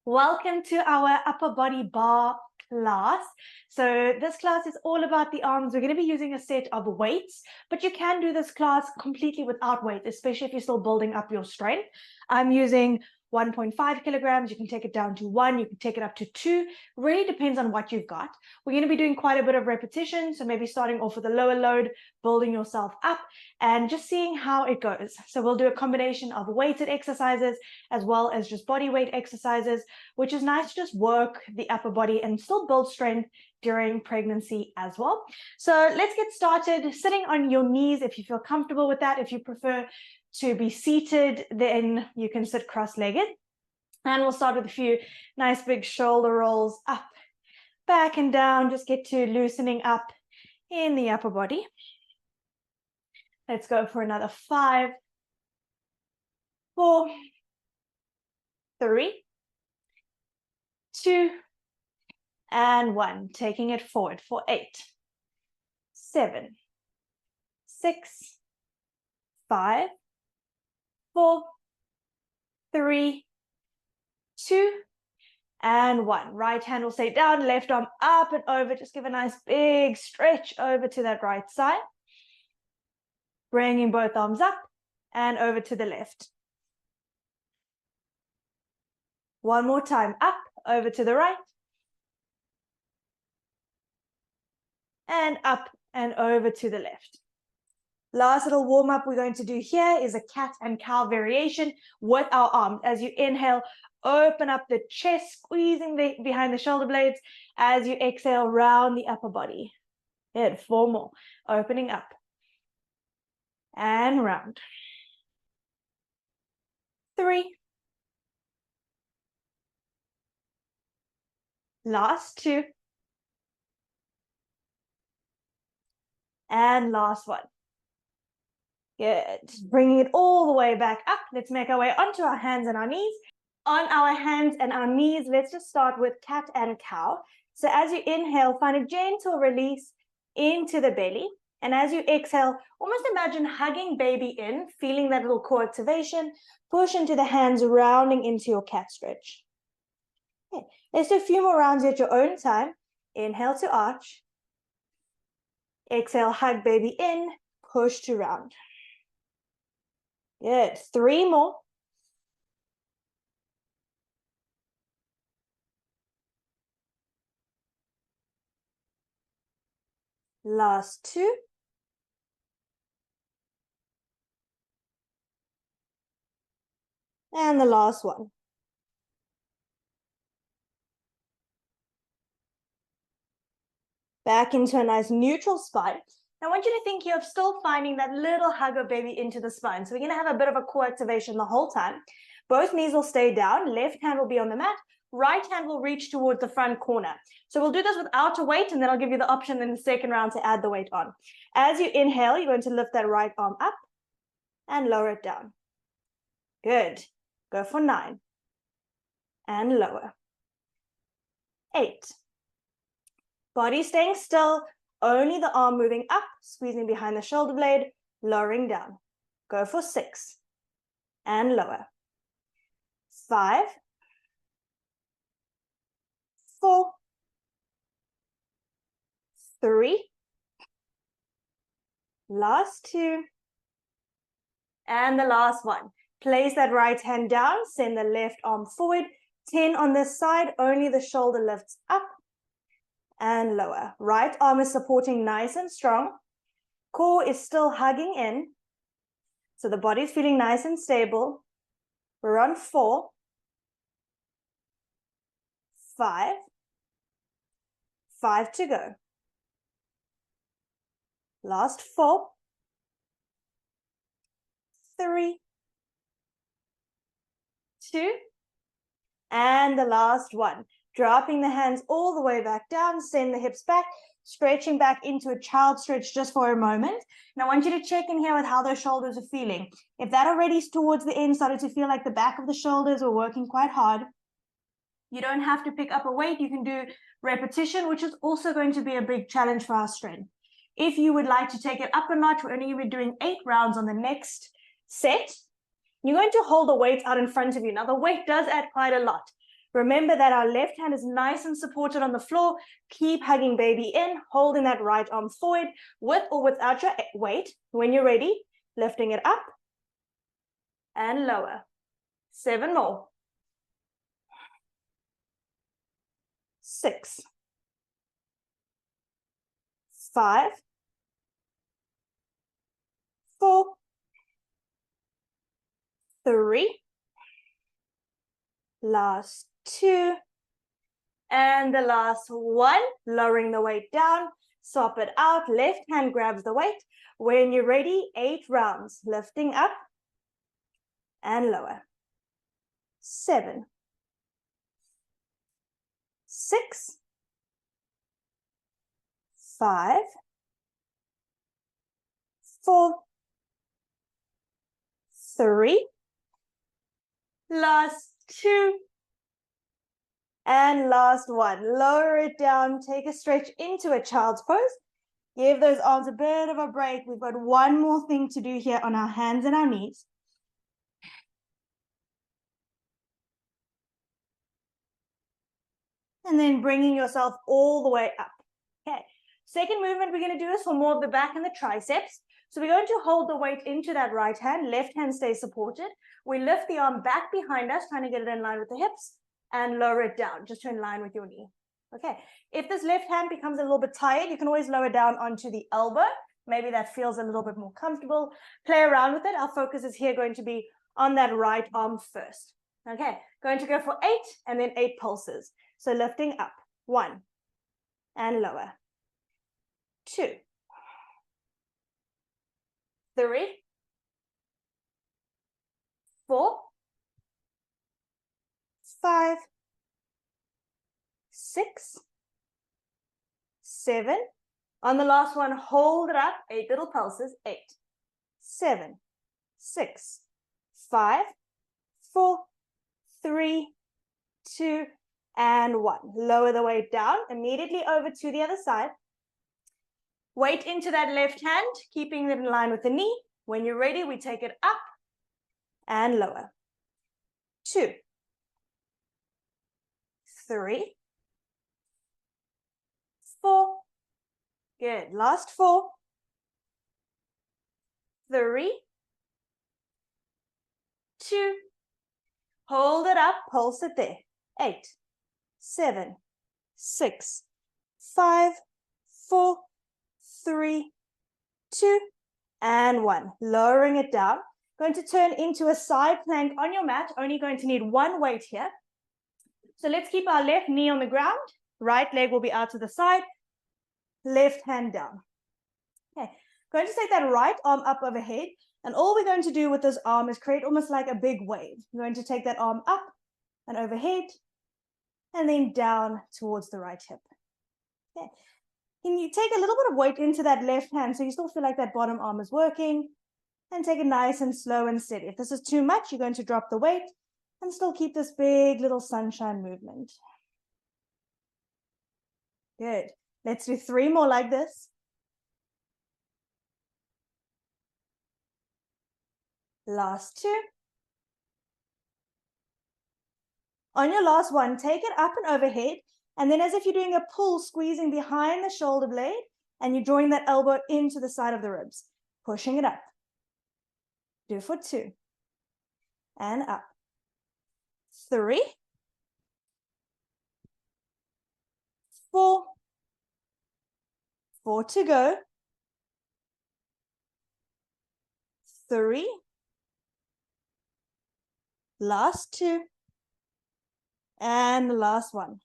Welcome to our upper body bar class. So this class is all about the arms. We're going to be using a set of weights, but you can do this class completely without weight, especially if you're still building up your strength. I'm using 1.5 kilograms. You can take it down to 1. You can take it up to 2. Really depends on what you've got. We're going to be doing quite a bit of repetition. So maybe starting off with a lower load, building yourself up and just seeing how it goes. So we'll do a combination of weighted exercises as well as just body weight exercises, which is nice to just work the upper body and still build strength during pregnancy as well. So let's get started. Sitting on your knees if you feel comfortable with that. If you prefer to be seated, then you can sit cross-legged. And we'll start with a few nice big shoulder rolls up, back and down. Just get to loosening up in the upper body. Let's go for another 5, 4, 3, 2, and 1. Taking it forward for 8, 7, 6, 5, 4, 3, 2, and 1. Right hand will stay down, left arm up and over. Just give a nice big stretch over to that right side. Bringing both arms up and over to the left. One more time, up, over to the right. And up and over to the left. Last little warm up we're going to do here is a cat and cow variation with our arms. As you inhale, open up the chest, squeezing behind the shoulder blades. As you exhale, round the upper body. Good, 4 more. Opening up. And round. 3. Last 2. And last 1. Good. Bringing it all the way back up. Let's make our way onto our hands and our knees. On our hands and our knees, let's just start with cat and cow. So as you inhale, find a gentle release into the belly. And as you exhale, almost imagine hugging baby in, feeling that little core activation. Push into the hands, rounding into your cat stretch. Okay. Let's do a few more rounds at your own time. Inhale to arch. Exhale, hug baby in, push to round. Good. 3 more. Last 2. And the last 1. Back into a nice neutral spine. I want you to think you're still finding that little hug of baby into the spine. So we're going to have a bit of a core activation the whole time. Both knees will stay down. Left hand will be on the mat. Right hand will reach towards the front corner. So we'll do this without a weight, and then I'll give you the option in the second round to add the weight on. As you inhale, you're going to lift that right arm up and lower it down. Good. Go for 9. And lower. 8. Body staying still, only the arm moving up, squeezing behind the shoulder blade, lowering down. Go for 6. And lower. 5, 4, 3, last 2, and the last 1. Place that right hand down, send the left arm forward, 10 on this side, only the shoulder lifts up and lower. Right arm is supporting nice and strong. Core is still hugging in, so the body's feeling nice and stable. We're on 4, 5, 5 to go. Last 4, 3, 2, and the last 1. Dropping the hands all the way back down, send the hips back, stretching back into a child stretch just for a moment. And I want you to check in here with how those shoulders are feeling. If that already towards the end started to feel like the back of the shoulders are working quite hard, you don't have to pick up a weight. You can do repetition, which is also going to be a big challenge for our strength. If you would like to take it up a notch, we're only going to be doing 8 rounds on the next set. You're going to hold the weight out in front of you. Now, the weight does add quite a lot. Remember that our left hand is nice and supported on the floor. Keep hugging baby in, holding that right arm forward with or without your weight. When you're ready, lifting it up and lower. 7 more. 6. 5. 4. 3. Last 2. And the last 1. Lowering the weight down. Swap it out. Left hand grabs the weight. When you're ready, 8 rounds. Lifting up and lower. 7. 6. 5. 4. 3. Last 2. And last 1. Lower it down. Take a stretch into a child's pose. Give those arms a bit of a break. We've got one more thing to do here on our hands and our knees. And then bringing yourself all the way up. Okay. Second movement we're going to do is for more of the back and the triceps. So we're going to hold the weight into that right hand. Left hand stays supported. We lift the arm back behind us, trying to get it in line with the hips, and lower it down, just to in line with your knee. Okay. If this left hand becomes a little bit tired, you can always lower down onto the elbow. Maybe that feels a little bit more comfortable. Play around with it. Our focus is here going to be on that right arm first. Okay. Going to go for 8 and then 8 pulses. So lifting up, 1, and lower, 2, 3, 4, 5, 6, 7. On the last one, hold it up, 8 little pulses, 8, 7, 6, 5, 4, 3, 2, and 1. Lower the weight down, immediately over to the other side. Weight into that left hand, keeping it in line with the knee. When you're ready, we take it up and lower. 2, 3, 4. Good. Last 4, 3, 2. Hold it up, pulse it there. 8, 7, 6, 5, 4, 3, 2, and 1. Lowering it down. Going to turn into a side plank on your mat. Only going to need one weight here. So let's keep our left knee on the ground. Right leg will be out to the side. Left hand down. Okay. Going to take that right arm up overhead. And all we're going to do with this arm is create almost like a big wave. We're going to take that arm up and overhead, and then down towards the right hip. Okay. Can you take a little bit of weight into that left hand so you still feel like that bottom arm is working, and take it nice and slow and steady. If this is too much, you're going to drop the weight and still keep this big little sunshine movement. Good. Let's do 3 more like this. Last 2. On your last one, take it up and overhead, and then as if you're doing a pull, squeezing behind the shoulder blade, and you're drawing that elbow into the side of the ribs, pushing it up. Do for 2. And up. 3, 4, 4 to go. 3, last 2, and the last one.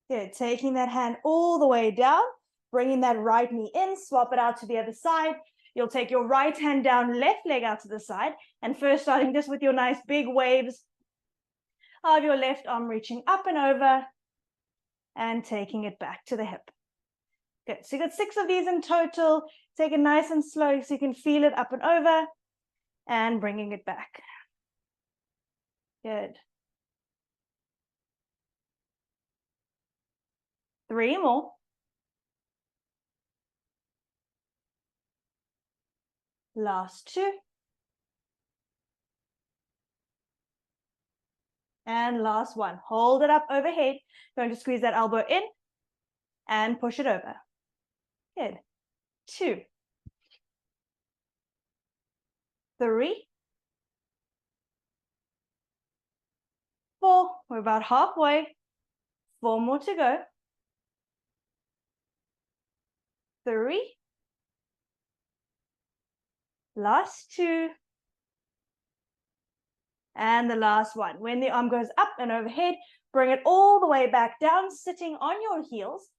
Good. Taking that hand all the way down, bringing that right knee in, swap it out to the other side. You'll take your right hand down, left leg out to the side, and first starting just with your nice big waves of your left arm reaching up and over and taking it back to the hip. Good. So you got 6 of these in total. Take it nice and slow so you can feel it up and over and bringing it back. Good. 3 more. Last 2. And last one. Hold it up overhead. Going to squeeze that elbow in and push it over. Good. 2, 3, 4. We're about halfway. 4 more to go. 3. Last 2. And the last one. When the arm goes up and overhead, bring it all the way back down, sitting on your heels.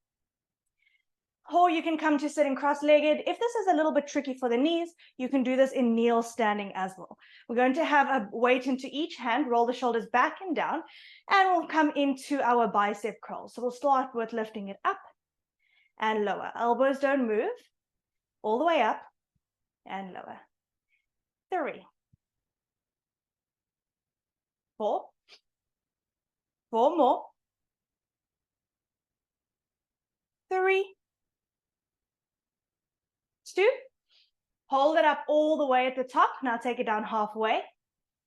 Or you can come to sitting cross-legged. If this is a little bit tricky for the knees, you can do this in kneel standing as well. We're going to have a weight into each hand, roll the shoulders back and down, and we'll come into our bicep curl. So we'll start with lifting it up and lower. Elbows don't move. All the way up and lower. 3, 4. 4 more. 3, 2. Hold it up all the way at the top. Now take it down halfway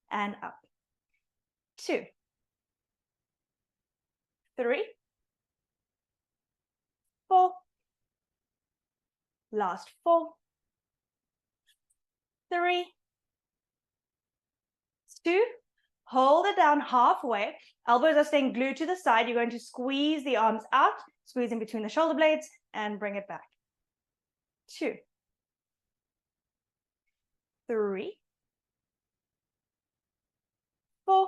and up. 2, 3, 4. Last 4. 3, 2. Hold it down halfway. Elbows are staying glued to the side. You're going to squeeze the arms out, squeeze in between the shoulder blades, and bring it back. 2, 3, 4.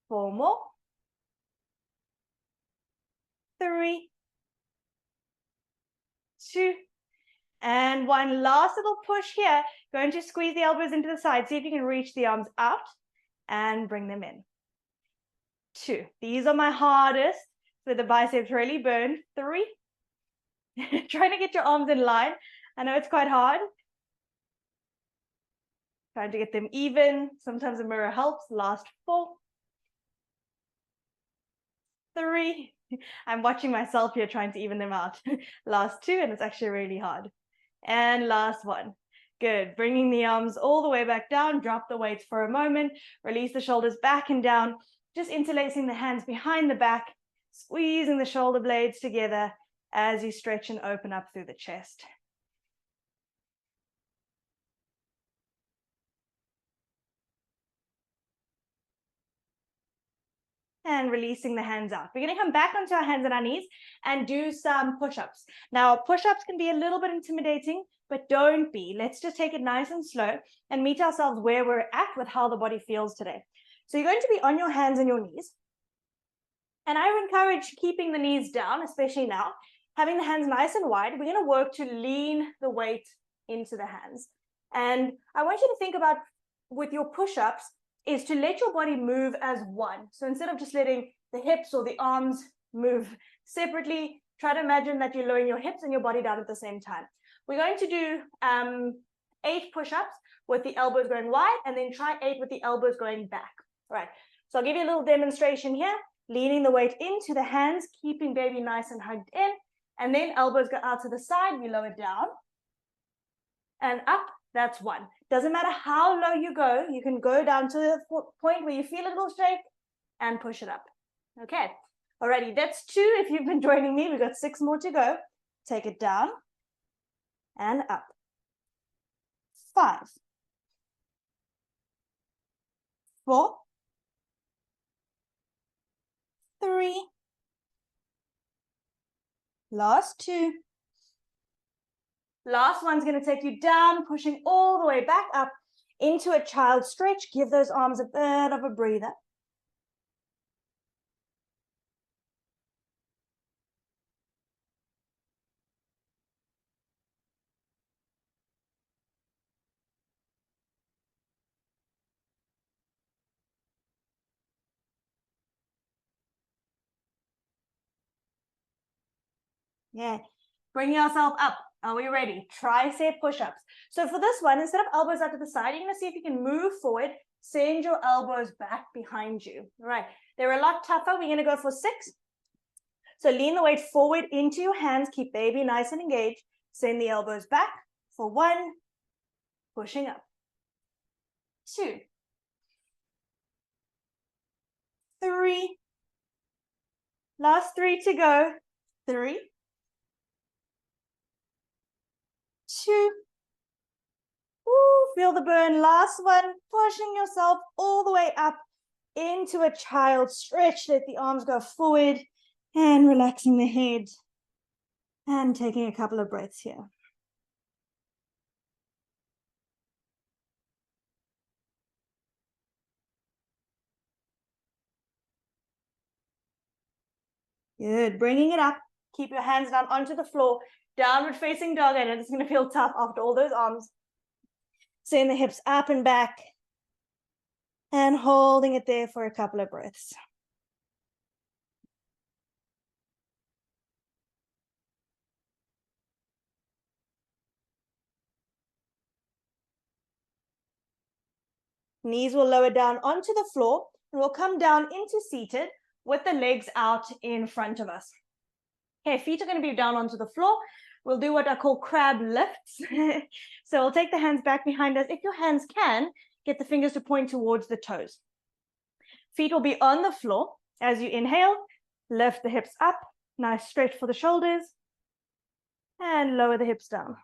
4 more. 3, 2, and 1. Last little push here. Going to squeeze the elbows into the side. See if you can reach the arms out and bring them in. 2. These are my hardest, so the biceps really burn. 3. Trying to get your arms in line. I know it's quite hard. Trying to get them even. Sometimes a mirror helps. Last 4. 3. I'm watching myself here trying to even them out. Last 2, and it's actually really hard. And last 1. Good. Bringing the arms all the way back down. Drop the weights for a moment. Release the shoulders back and down. Just interlacing the hands behind the back. Squeezing the shoulder blades together as you stretch and open up through the chest. And releasing the hands out. We're going to come back onto our hands and our knees and do some push-ups. Now, push-ups can be a little bit intimidating, but don't be. Let's just take it nice and slow and meet ourselves where we're at with how the body feels today. So you're going to be on your hands and your knees. And I would encourage keeping the knees down, especially now. Having the hands nice and wide, we're going to work to lean the weight into the hands. And I want you to think about, with your push-ups, is to let your body move as one. So instead of just letting the hips or the arms move separately, try to imagine that you're lowering your hips and your body down at the same time. We're going to do 8 push-ups with the elbows going wide, and then try 8 with the elbows going back. All right, so I'll give you a little demonstration here. Leaning the weight into the hands, keeping baby nice and hugged in, and then elbows go out to the side, we lower down, and up. That's 1. Doesn't matter how low you go, you can go down to the point where you feel a little shake and push it up. Okay, alrighty, that's 2. If you've been joining me, we've got 6 more to go. Take it down and up. 5, 4, 3, last 2. Last one's going to take you down, pushing all the way back up into a child stretch. Give those arms a bit of a breather. Yeah, bring yourself up. Are we ready? Tricep push-ups. So for this one, instead of elbows out to the side, you're going to see if you can move forward, send your elbows back behind you. All right, they're a lot tougher. We're going to go for 6. So lean the weight forward into your hands. Keep baby nice and engaged. Send the elbows back for 1. Pushing up. 2. 3. Last 3 to go. 3, 2. Ooh, feel the burn. Last one, pushing yourself all the way up into a child stretch. Let the arms go forward and relaxing the head and taking a couple of breaths here. Good. Bringing it up. Keep your hands down onto the floor. Downward facing dog. And it's going to feel tough after all those arms. Send the hips up and back. And holding it there for a couple of breaths. Knees will lower down onto the floor. And we'll come down into seated with the legs out in front of us. Okay, feet are going to be down onto the floor. We'll do what I call crab lifts. So we'll take the hands back behind us. If your hands can, get the fingers to point towards the toes. Feet will be on the floor. As you inhale, lift the hips up. Nice stretch for the shoulders. And lower the hips down.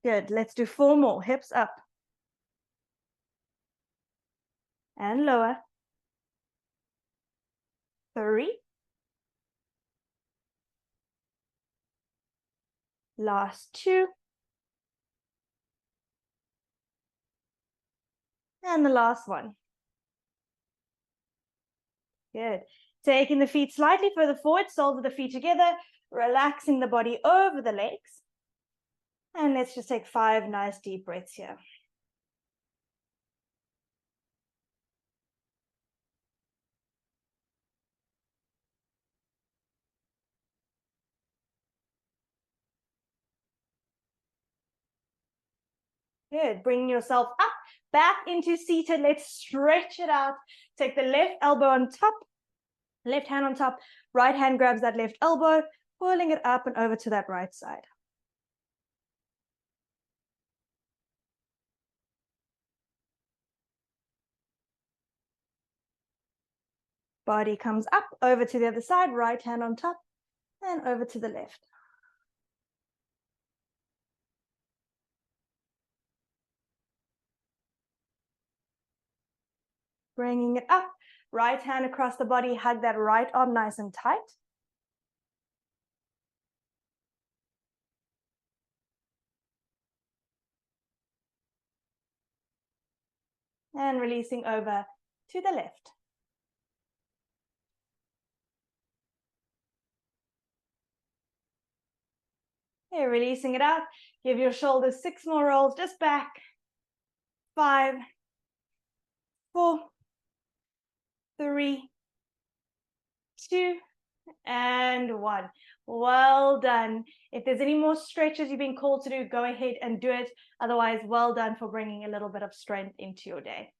Good. Let's do 4 more. Hips up. And lower. 3. Last 2. And the last one. Good. Taking the feet slightly further forward, soles of the feet together, relaxing the body over the legs. And let's just take 5 nice deep breaths here. Good. Bringing yourself up, back into seated. Let's stretch it out. Take the left elbow on top, left hand on top, right hand grabs that left elbow, pulling it up and over to that right side. Body comes up, over to the other side, right hand on top, and over to the left. Bringing it up, right hand across the body, hug that right arm nice and tight. And releasing over to the left. Okay, releasing it out. Give your shoulders 6 more rolls, just back. 5, 4, 3, 2, and 1. Well done. If there's any more stretches you've been called to do, go ahead and do it. Otherwise, well done for bringing a little bit of strength into your day.